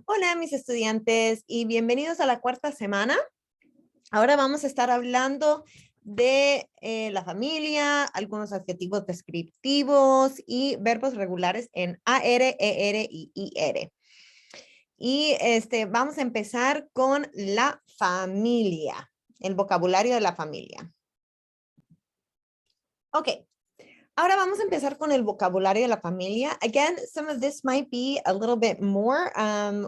Hola, mis estudiantes, y bienvenidos a la cuarta semana. Ahora vamos a estar hablando de la familia, algunos adjetivos descriptivos y verbos regulares en AR, ER y IR. Y vamos a empezar con la familia, el vocabulario de la familia. Ok. Ahora vamos a empezar con el vocabulario de la familia. Again, some of this might be a little bit more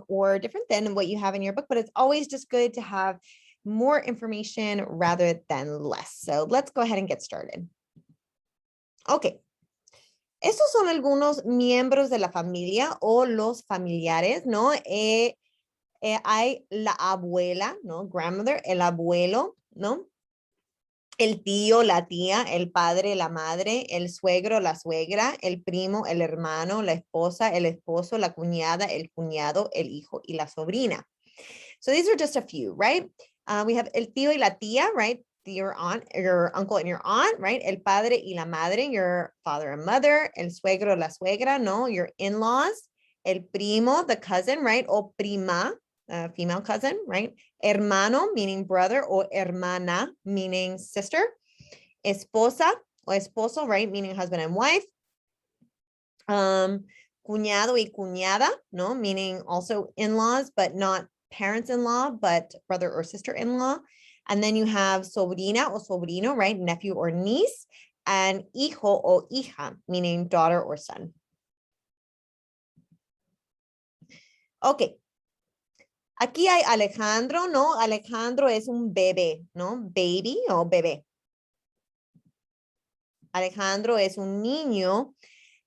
or different than what you have in your book, but it's always just good to have more information rather than less. So let's go ahead and get started. Okay. Estos son algunos miembros de la familia o los familiares, ¿no? Hay la abuela, ¿no? Grandmother, el abuelo, ¿no? El tío, la tía, el padre, la madre, el suegro, la suegra, el primo, el hermano, la esposa, el esposo, la cuñada, el cuñado, el hijo y la sobrina. So these are just a few, right? We have el tío y la tía, right? Your aunt, your uncle and your aunt, right? El padre y la madre, your father and mother. El suegro, la suegra, no, your in-laws. El primo, the cousin, right? O prima, female cousin, right? Hermano, meaning brother, or hermana, meaning sister. Esposa o esposo, right? Meaning husband and wife. Cuñado y cuñada, no? Meaning also in-laws, but not parents-in-law, but brother or sister-in-law. And then you have sobrina o sobrino, right? Nephew or niece. And hijo o hija, meaning daughter or son. Okay. Aquí hay Alejandro, ¿no? Alejandro es un bebé, ¿no? Baby o bebé. Alejandro es un niño.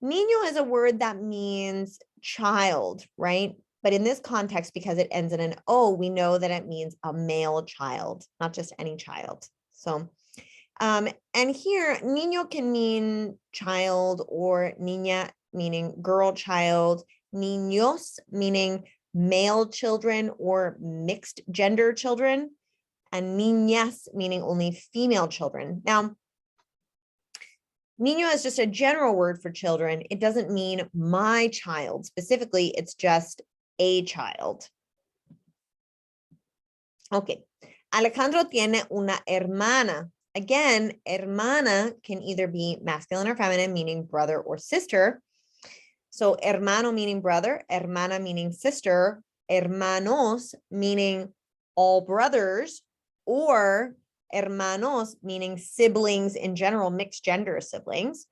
Niño is a word that means child, right? But in this context, because it ends in an O, we know that it means a male child, not just any child. So, and here, niño can mean child or niña, meaning girl child, niños, meaning male children or mixed gender children, and niñas, meaning only female children. Now, niño is just a general word for children. It doesn't mean my child. Specifically, it's just a child. Okay. Alejandro tiene una hermana. Again, hermana can either be masculine or feminine, meaning brother or sister. So hermano meaning brother, hermana meaning sister, hermanos meaning all brothers, or hermanos meaning siblings in general, mixed gender siblings,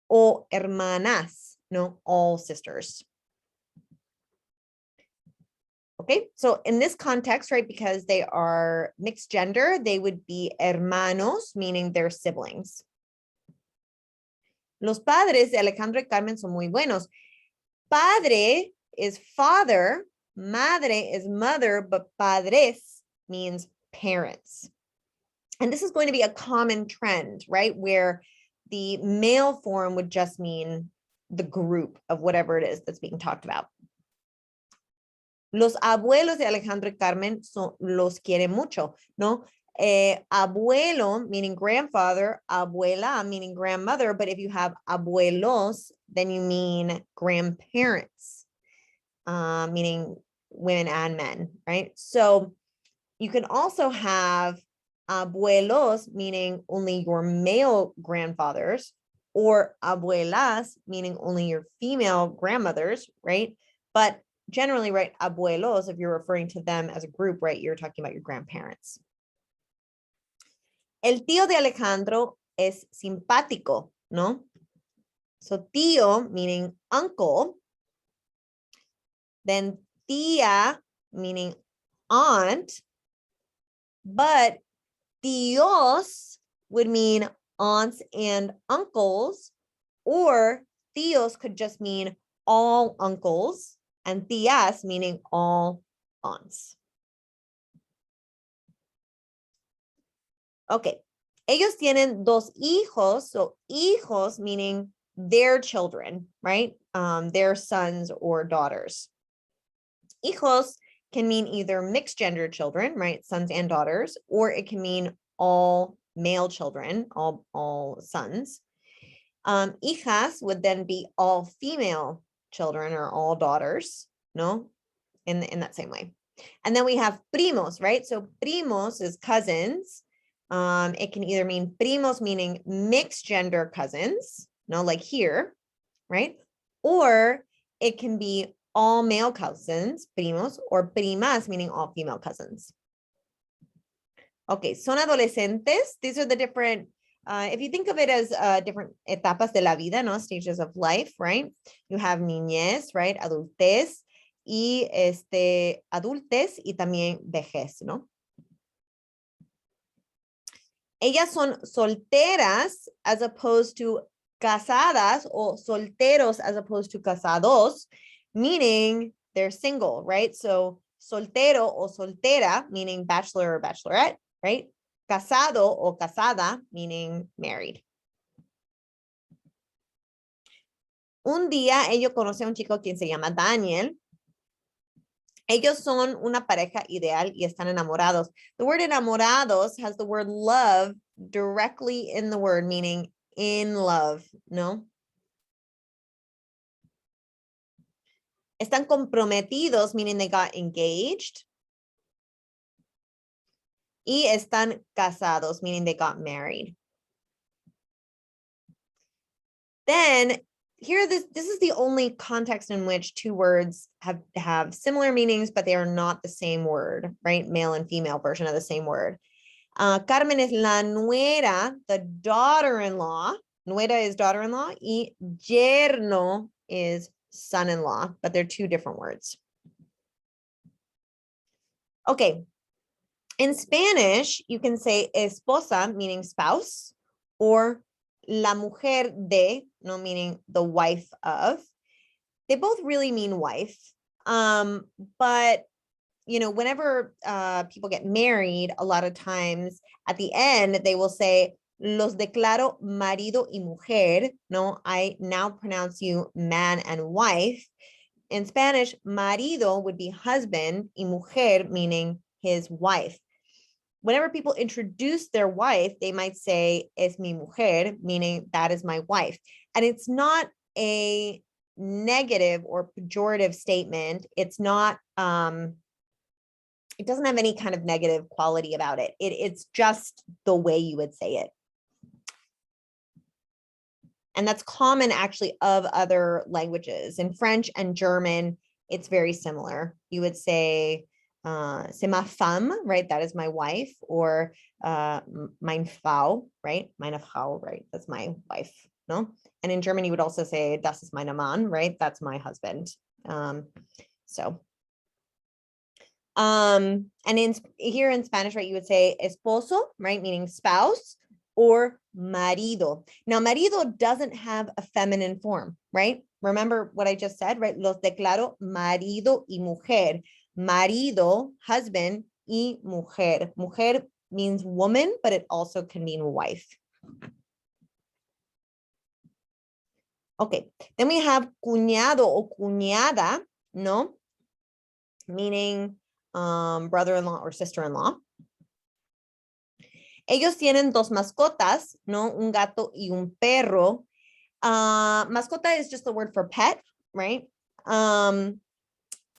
or hermanas, no, all sisters. Okay, so in this context, right, because they are mixed gender, they would be hermanos, meaning they're siblings. Los padres de Alejandro y Carmen son muy buenos. Padre is father, madre is mother, but padres means parents. And this is going to be a common trend, right? Where the male form would just mean the group of whatever it is that's being talked about. Los abuelos de Alejandro y Carmen los quiere mucho, ¿no? Abuelo, meaning grandfather, abuela, meaning grandmother, but if you have abuelos, then you mean grandparents, meaning women and men, right? So you can also have abuelos, meaning only your male grandfathers, or abuelas, meaning only your female grandmothers, right? But generally, right, abuelos, if you're referring to them as a group, right, you're talking about your grandparents. El tío de Alejandro es simpático, ¿no? So tío, meaning uncle. Then tía, meaning aunt. But tíos would mean aunts and uncles, or tíos could just mean all uncles, and tías meaning all aunts. Okay, ellos tienen dos hijos, so hijos meaning their children, right? Their sons or daughters. Hijos can mean either mixed gender children, right? Sons and daughters, or it can mean all male children, all sons. Hijas would then be all female children or all daughters, no? in that same way. And then we have primos, right? So primos is cousins. It can either mean primos, meaning mixed gender cousins, like here, right? Or it can be all male cousins, primos, or primas, meaning all female cousins. Okay, son adolescentes. These are the different, if you think of it as different etapas de la vida, no, stages of life, right? You have niñez, right? Adultez, y adultez, y también vejez, ¿no? Ellas son solteras as opposed to casadas, or solteros as opposed to casados, meaning they're single, right? So soltero or soltera, meaning bachelor or bachelorette, right? Casado o casada, meaning married. Un día ella conoce a un chico quien se llama Daniel. Ellos son una pareja ideal y están enamorados. The word enamorados has the word love directly in the word, meaning in love, ¿no? Están comprometidos, meaning they got engaged. Y están casados, meaning they got married. Then here, this is the only context in which two words have similar meanings, but they are not the same word, right? Male and female version of the same word. Carmen es la nuera, the daughter-in-law. Nuera is daughter-in-law, y yerno is son-in-law, but they're two different words. Okay. In Spanish, you can say esposa, meaning spouse, or la mujer de, no, meaning the wife of. They both really mean wife. But, whenever people get married, a lot of times at the end, they will say, los declaro marido y mujer. No, I now pronounce you man and wife. In Spanish, marido would be husband, y mujer meaning his wife. Whenever people introduce their wife, they might say, es mi mujer, meaning that is my wife. And it's not a negative or pejorative statement. It's not, it doesn't have any kind of negative quality about it. It's just the way you would say it. And that's common actually of other languages. In French and German, it's very similar. You would say, c'est ma femme, right? That is my wife. Or meine Frau, right? Meine Frau, right? That's my wife, no? And in German, you would also say, das ist mein Mann, right? That's my husband. And here in Spanish, right, you would say esposo, right? Meaning spouse, or marido. Now, marido doesn't have a feminine form, right? Remember what I just said, right? Los declaro marido y mujer. Marido, husband, y mujer. Mujer means woman, but it also can mean wife. Okay, then we have cuñado o cuñada, no? Meaning brother-in-law or sister-in-law. Ellos tienen dos mascotas, no? Un gato y un perro. Mascota is just the word for pet, right?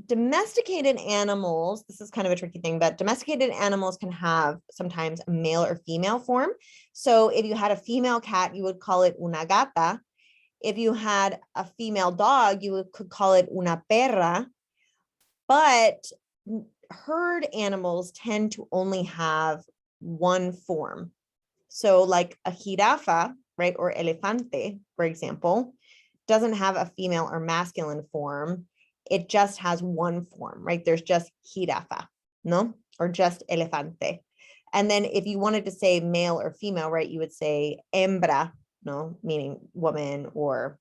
Domesticated animals, this is kind of a tricky thing, but domesticated animals can have sometimes a male or female form. So if you had a female cat, you would call it una gata. If you had a female dog, you could call it una perra. But herd animals tend to only have one form. So like a jirafa, right, or elefante, for example, doesn't have a female or masculine form. It just has one form, right? There's just jirafa, no? Or just elefante. And then if you wanted to say male or female, right, you would say hembra, no, meaning woman, or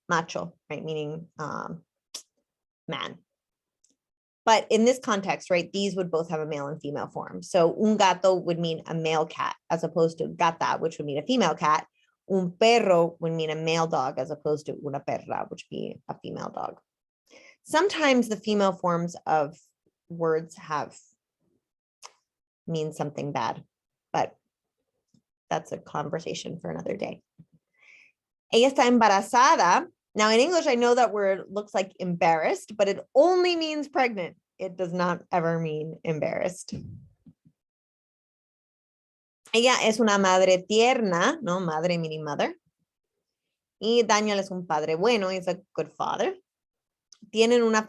macho, right, meaning man. But in this context, right, these would both have a male and female form. So un gato would mean a male cat as opposed to gata, which would mean a female cat. Un perro would mean a male dog as opposed to una perra, which would be a female dog. Sometimes the female forms of words mean something bad, but that's a conversation for another day. Ella está embarazada, Now in English, I know that word looks like embarrassed, but it only means pregnant. It does not ever mean embarrassed. Ella es una madre tierna, no, madre meaning mother. Y Daniel es un padre bueno, he's a good father. Tienen una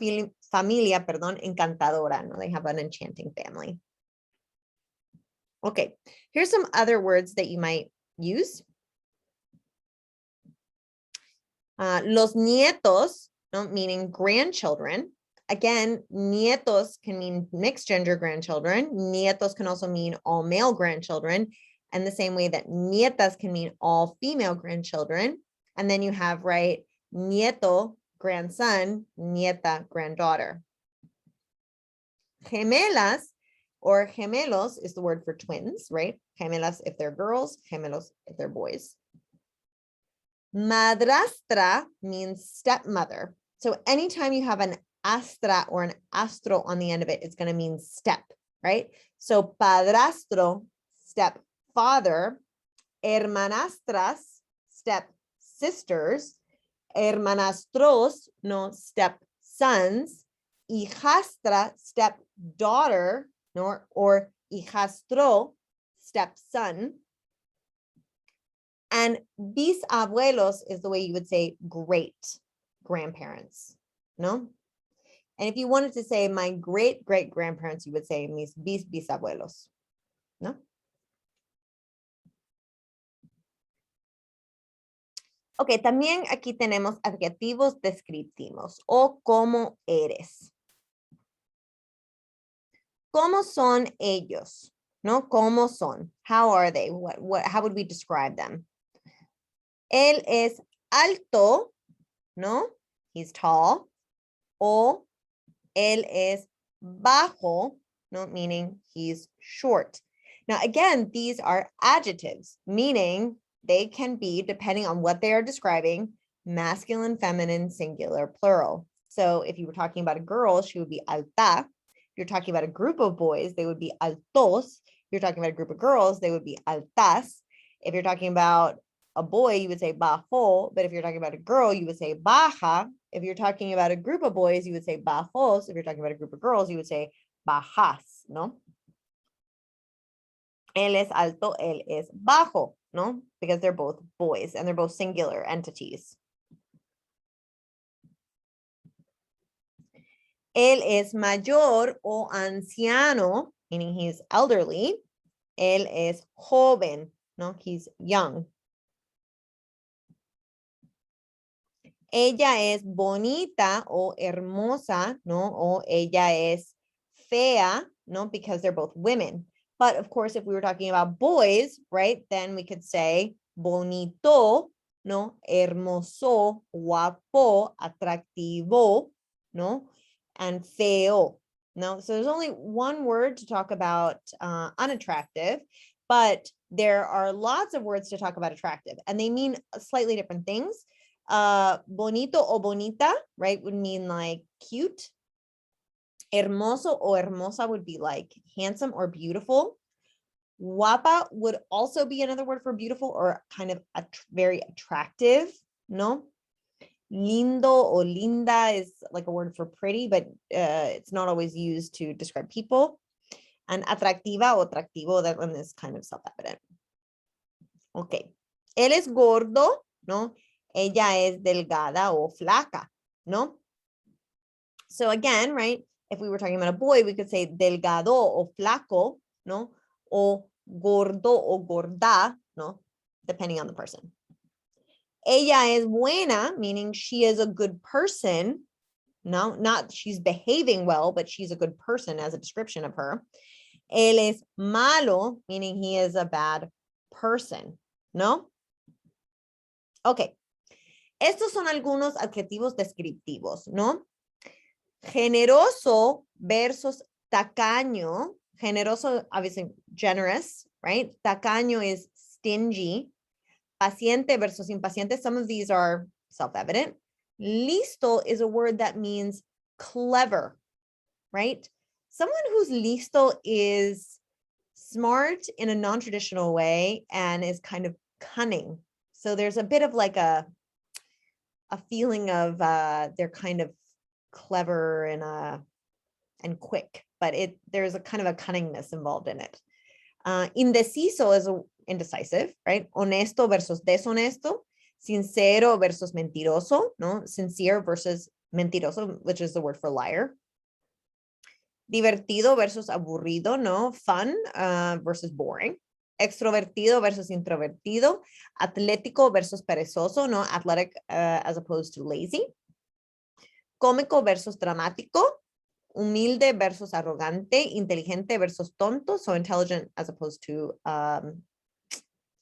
familia, perdón, encantadora, no, they have an enchanting family. Okay, here's some other words that you might use. Los nietos, no, meaning grandchildren. Again, nietos can mean mixed gender grandchildren. Nietos can also mean all male grandchildren. And the same way that nietas can mean all female grandchildren. And then you have, right, nieto, grandson, nieta, granddaughter. Gemelas or gemelos is the word for twins, right? Gemelas if they're girls, gemelos if they're boys. Madrastra means stepmother. So anytime you have an astra or an astro on the end of it, it's going to mean step, right? So padrastro, stepfather, hermanastras, step sisters, hermanastros, no, step sons, hijastra, step daughter, no, or hijastro, stepson. And bisabuelos is the way you would say great grandparents, no? And if you wanted to say my great great grandparents, you would say mis bisabuelos, no? Ok, también aquí tenemos adjetivos descriptivos o cómo eres. ¿Cómo son ellos? ¿No? ¿Cómo son? How are they? How would we describe them? Él es alto, ¿no? He's tall. O él es bajo, ¿no? Meaning he's short. Now, again, these are adjectives, meaning they can be, depending on what they are describing, masculine, feminine, singular, plural. So if you were talking about a girl, she would be alta. If you're talking about a group of boys, they would be altos. If you're talking about a group of girls, they would be altas. If you're talking about a boy, you would say bajo. But if you're talking about a girl, you would say baja. If you're talking about a group of boys, you would say bajos. If you're talking about a group of girls, you would say bajas, ¿no? Él es alto, él es bajo, ¿no? Because they're both boys and they're both singular entities. Él es mayor o anciano, meaning he's elderly. Él es joven, ¿no? He's young. Ella es bonita o hermosa, ¿no? O ella es fea, ¿no? Because they're both women. But of course, if we were talking about boys, right, then we could say bonito, ¿no? Hermoso, guapo, atractivo, ¿no? And feo, ¿no? So there's only one word to talk about unattractive, but there are lots of words to talk about attractive, and they mean slightly different things. Bonito o bonita, right, would mean like cute. Hermoso o hermosa would be like handsome or beautiful. Guapa would also be another word for beautiful or kind of very attractive, no? Lindo or linda is like a word for pretty, but it's not always used to describe people. And atractiva o atractivo, that one is kind of self-evident. Okay. Él es gordo, ¿no? Ella es delgada o flaca, ¿no? So again, right, if we were talking about a boy, we could say delgado o flaco, ¿no? O gordo o gorda, ¿no? Depending on the person. Ella es buena, meaning she is a good person. No, not she's behaving well, but she's a good person as a description of her. Él es malo, meaning he is a bad person, ¿no? Okay. Estos son algunos adjetivos descriptivos, ¿no? Generoso versus tacaño. Generoso, obviously generous, right? Tacaño is stingy. Paciente versus impaciente. Some of these are self-evident. Listo is a word that means clever, right? Someone who's listo is smart in a non-traditional way and is kind of cunning. So there's a bit of like a a feeling of they're kind of clever and quick, but there's a kind of a cunningness involved in it. Indeciso is indecisive, right? Honesto versus deshonesto. Sincero versus mentiroso, no? Sincere versus mentiroso, which is the word for liar. Divertido versus aburrido, no? Fun versus boring. Extrovertido versus introvertido. Atlético versus perezoso, no? Athletic as opposed to lazy. Cómico versus dramático. Humilde versus arrogante. Inteligente versus tonto, so intelligent as opposed to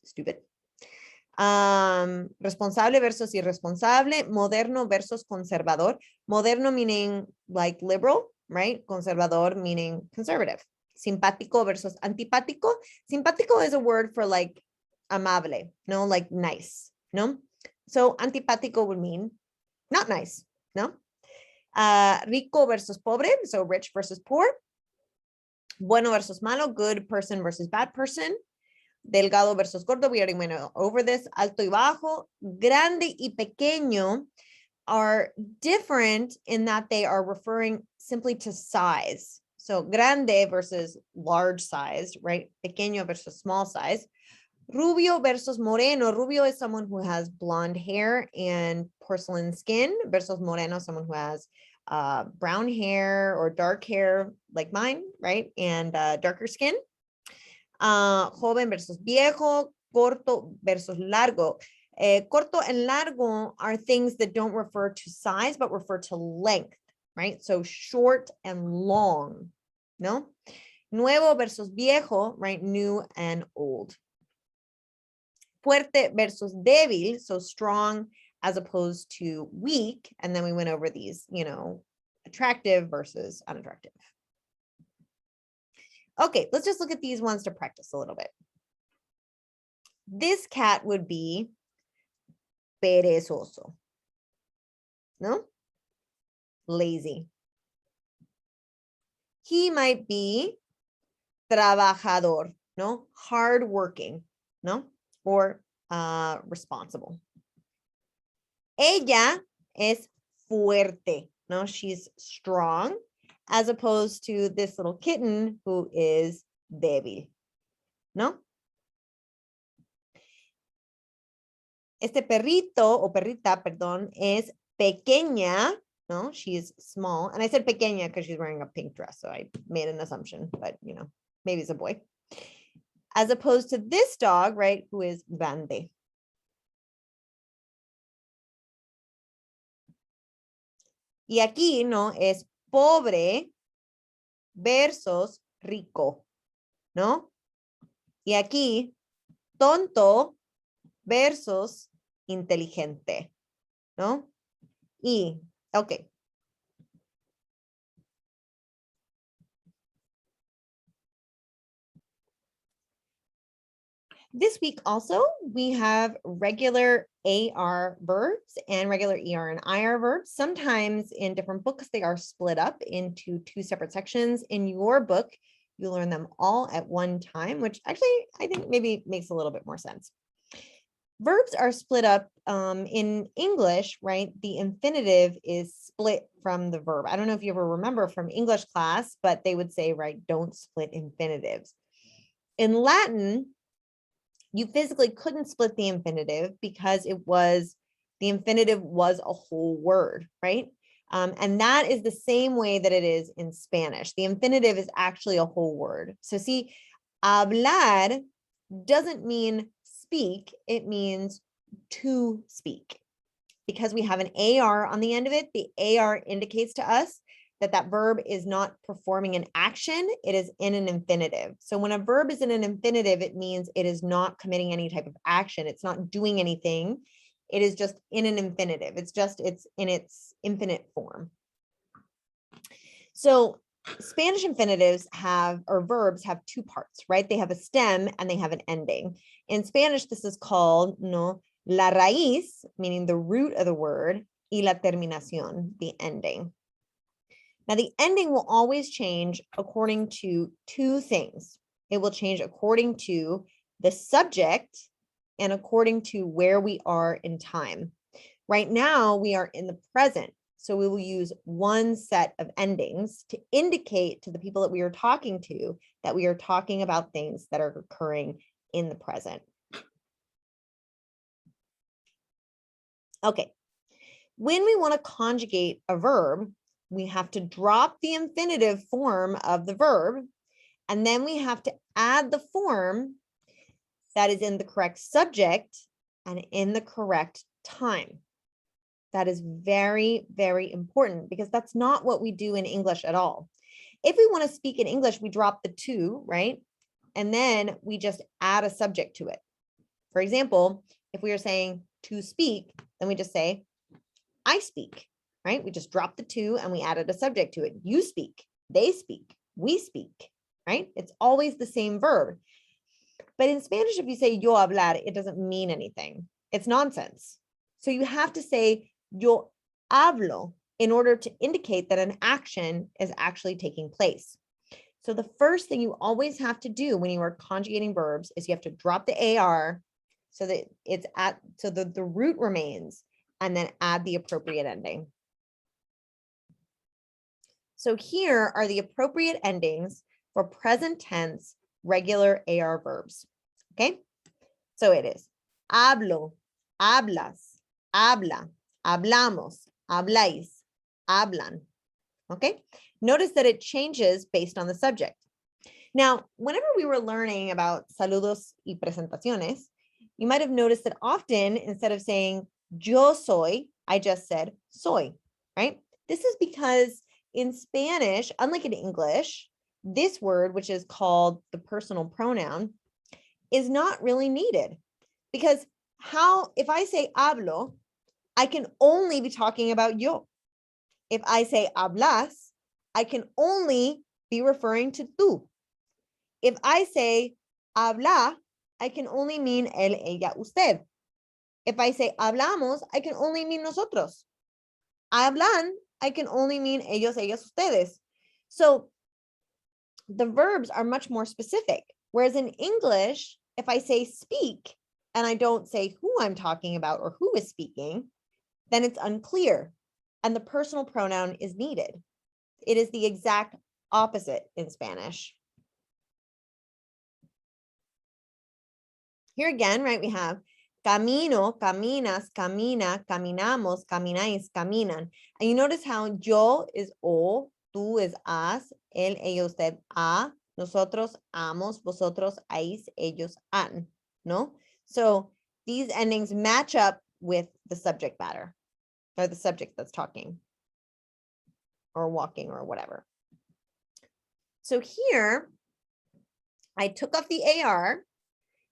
stupid. Responsable versus irresponsable. Moderno versus conservador. Moderno meaning like liberal, right? Conservador meaning conservative. Simpático versus antipático. Simpático is a word for like amable, no, like nice, no? So antipático would mean not nice, no? Rico versus pobre, so rich versus poor. Bueno versus malo, good person versus bad person. Delgado versus gordo, we already went over this. Alto y bajo. Grande y pequeño are different in that they are referring simply to size. So grande versus large size, right? Pequeño versus small size. Rubio versus moreno. Rubio is someone who has blonde hair and porcelain skin versus moreno, someone who has brown hair or dark hair like mine, right? And darker skin. Joven versus viejo. Corto versus largo. Corto and largo are things that don't refer to size, but refer to length, right? So short and long, no? Nuevo versus viejo, right? New and old. Fuerte versus débil, so strong as opposed to weak. And then we went over these, you know, attractive versus unattractive. Okay, let's just look at these ones to practice a little bit. This cat would be perezoso, no? Lazy. He might be trabajador, no? Hardworking, no? Or responsible. Ella es fuerte, no? She's strong, as opposed to this little kitten who is débil, no? Este perrito o perrita, perdón, es pequeña, no? She's small. And I said pequeña because she's wearing a pink dress, so I made an assumption, but you know, maybe it's a boy. As opposed to this dog, right, who is grande. Y aquí, no, es pobre versus rico, ¿no? Y aquí, tonto versus inteligente, ¿no? Y, okay. This week also, we have regular AR verbs and regular ER and IR verbs. Sometimes in different books, they are split up into two separate sections. In your book, you learn them all at one time, which actually I think maybe makes a little bit more sense. Verbs are split up in English, right? The infinitive is split from the verb. I don't know if you ever remember from English class, but they would say, right, don't split infinitives. In Latin, you physically couldn't split the infinitive because the infinitive was a whole word, right? And that is the same way that it is in Spanish. The infinitive is actually a whole word. So see, hablar doesn't mean speak, it means to speak. Because we have an AR on the end of it, the AR indicates to us that verb is not performing an action, it is in an infinitive. So when a verb is in an infinitive, it means it is not committing any type of action. It's not doing anything. It is just in an infinitive. It's in its infinite form. So Spanish infinitives verbs have two parts, right? They have a stem and they have an ending. In Spanish, this is called, no, la raíz, meaning the root of the word, y la terminación, the ending. Now, the ending will always change according to two things. It will change according to the subject and according to where we are in time. Right now, we are in the present. So we will use one set of endings to indicate to the people that we are talking to that we are talking about things that are occurring in the present. Okay. When we want to conjugate a verb, we have to drop the infinitive form of the verb, and then we have to add the form that is in the correct subject and in the correct time. That is very, very important because that's not what we do in English at all. If we want to speak in English, we drop the to, right? And then we just add a subject to it. For example, if we are saying to speak, then we just say, I speak, right? We just drop the to and we added a subject to it. You speak, they speak, we speak, right? It's always the same verb. But in Spanish, if you say yo hablar, it doesn't mean anything. It's nonsense. So you have to say yo hablo in order to indicate that an action is actually taking place. So the first thing you always have to do when you are conjugating verbs is you have to drop the AR so that it's at, so that the root remains, and then add the appropriate ending. So here are the appropriate endings for present tense regular AR verbs. Okay, so it is hablo, hablas, habla, hablamos, habláis, hablan. Okay, notice that it changes based on the subject. Now, whenever we were learning about saludos y presentaciones, you might have noticed that often instead of saying yo soy, I just said soy, right? This is because in Spanish, unlike in English, this word, which is called the personal pronoun, is not really needed. Because if I say hablo, I can only be talking about yo. If I say hablas, I can only be referring to tú. If I say habla, I can only mean él, ella, usted. If I say hablamos, I can only mean nosotros. Hablan, I can only mean ellos, ellas, ustedes. So the verbs are much more specific. Whereas in English, if I say speak and I don't say who I'm talking about or who is speaking, then it's unclear and the personal pronoun is needed. It is the exact opposite in Spanish. Here again, right, we have camino, caminas, camina, caminamos, camináis, caminan. And you notice how yo is o, tú is as, él, ella, usted, a, nosotros, amos, vosotros, áis, ellos, han, no? So these endings match up with the subject matter, or the subject that's talking, or walking, or whatever. So here, I took off the AR,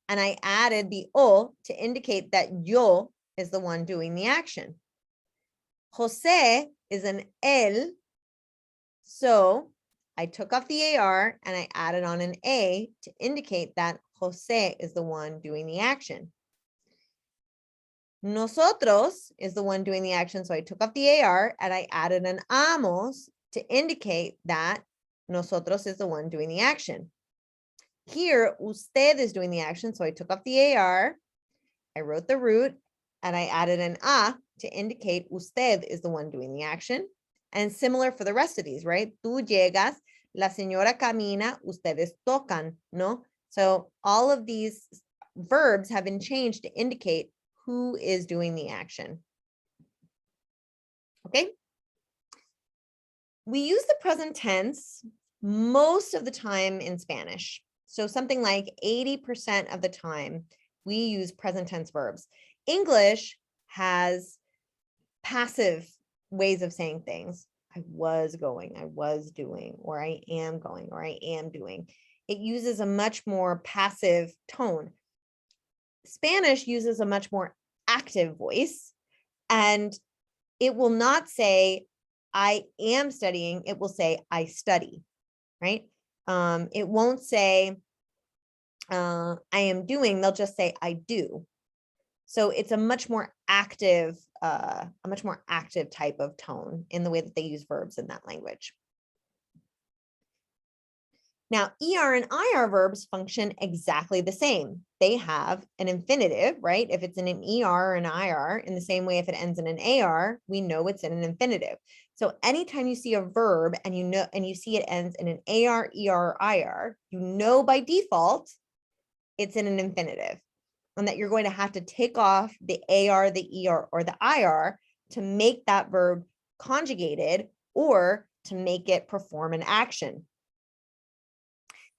and I added the o to indicate that yo is the one doing the action. Jose is an él. So I took off the AR and I added on an A to indicate that Jose is the one doing the action. Nosotros is the one doing the action. So I took off the AR and I added an amos to indicate that nosotros is the one doing the action. Here, usted is doing the action, so I took off the AR, I wrote the root, and I added an a to indicate usted is the one doing the action. And similar for the rest of these, right? Tú llegas, la señora camina, ustedes tocan, no? So all of these verbs have been changed to indicate who is doing the action. Okay? We use the present tense most of the time in Spanish. So something like 80% of the time, we use present tense verbs. English has passive ways of saying things. I was going, I was doing, or I am going, or I am doing. It uses a much more passive tone. Spanish uses a much more active voice, and it will not say, I am studying. It will say, I study, right? It won't say, I am doing, they'll just say, I do. So it's a much more active type of tone in the way that they use verbs in that language. Now, ER and IR verbs function exactly the same. They have an infinitive, right? If it's in an ER or an IR, in the same way if it ends in an AR, we know it's in an infinitive. So anytime you see a verb and you see it ends in an AR, ER, or IR, you know by default it's in an infinitive, and that you're going to have to take off the AR, the ER, or the IR to make that verb conjugated or to make it perform an action.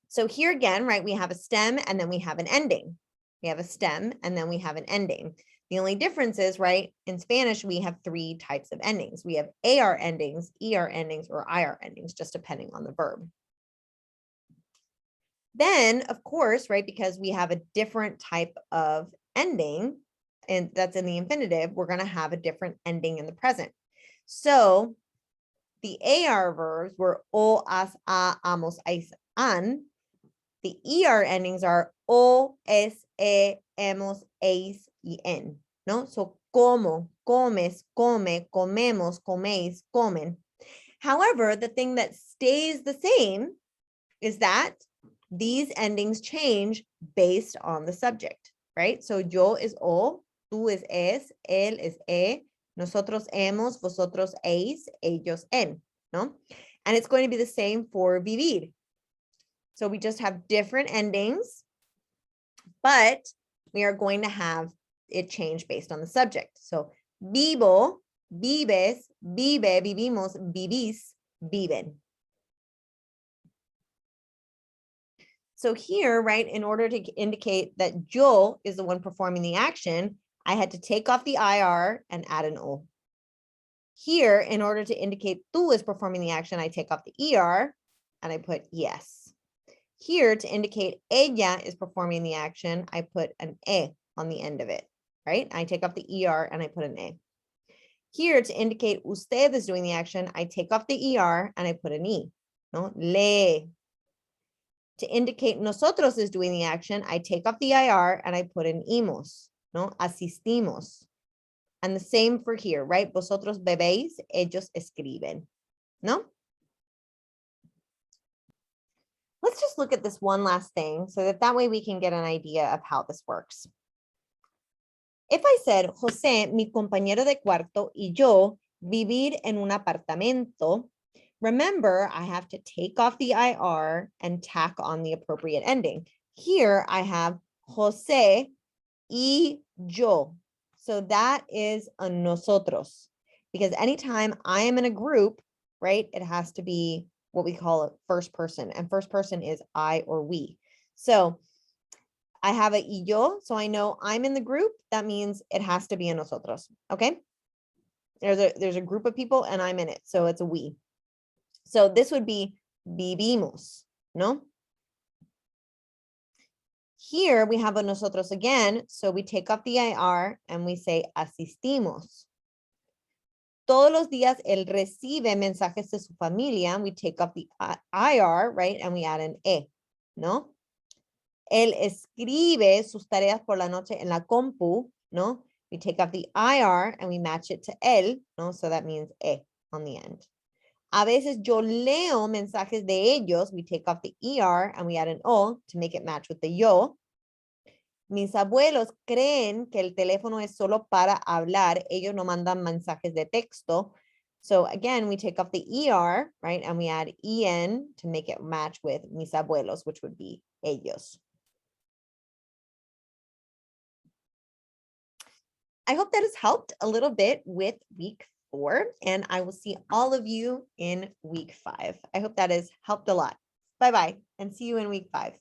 So here again, right, we have a stem and then we have an ending. We have a stem and then we have an ending. The only difference is, right, in Spanish, we have 3 types of endings. We have AR endings, ER endings, or IR endings, just depending on the verb. Then, of course, right, because we have a different type of ending, and that's in the infinitive, we're going to have a different ending in the present. So the AR verbs were o, as, a, amos, ais, an. The ER endings are o, es, e, hemos, eis, y en. No? So como, comes, come, comemos, coméis, comen. However, the thing that stays the same is that these endings change based on the subject, right? So yo is o, tú es es, él es e, nosotros hemos, vosotros eis, ellos en, no? And it's going to be the same for vivir. So we just have different endings, but we are going to have it change based on the subject. So vivo, vives, vive, vivimos, vivís, viven. So here, right, in order to indicate that yo is the one performing the action, I had to take off the IR and add an O. Here, in order to indicate tú is performing the action, I take off the ER and I put yes. Here, to indicate ella is performing the action, I put an E on the end of it, right? I take off the ER and I put an E. Here, to indicate usted is doing the action, I take off the ER and I put an E, no? Le. To indicate nosotros is doing the action, I take off the IR and I put an imos, no? Asistimos. And the same for here, right? Vosotros bebéis, ellos escriben, no? Let's just look at this one last thing so that way we can get an idea of how this works. If I said, José, mi compañero de cuarto y yo vivir en un apartamento, remember, I have to take off the IR and tack on the appropriate ending. Here I have José y yo. So that is a nosotros, because anytime I am in a group, right, it has to be what we call a first person, and first person is I or we. So I have a y yo, so I know I'm in the group. That means it has to be a nosotros, okay? There's a group of people and I'm in it, so it's a we. So this would be vivimos, no? Here we have a nosotros again, so we take off the IR and we say asistimos. Todos los días él recibe mensajes de su familia. We take off the IR, right? And we add an E, ¿no? Él escribe sus tareas por la noche en la compu, ¿no? We take off the IR and we match it to él, ¿no? So that means E on the end. A veces yo leo mensajes de ellos. We take off the ER and we add an O to make it match with the yo. Mis abuelos creen que el teléfono es solo para hablar. Ellos no mandan mensajes de texto. So again, we take off the ER, right? And we add EN to make it match with mis abuelos, which would be ellos. I hope that has helped a little bit with week 4, and I will see all of you in week 5. I hope that has helped a lot. Bye-bye, and see you in week 5.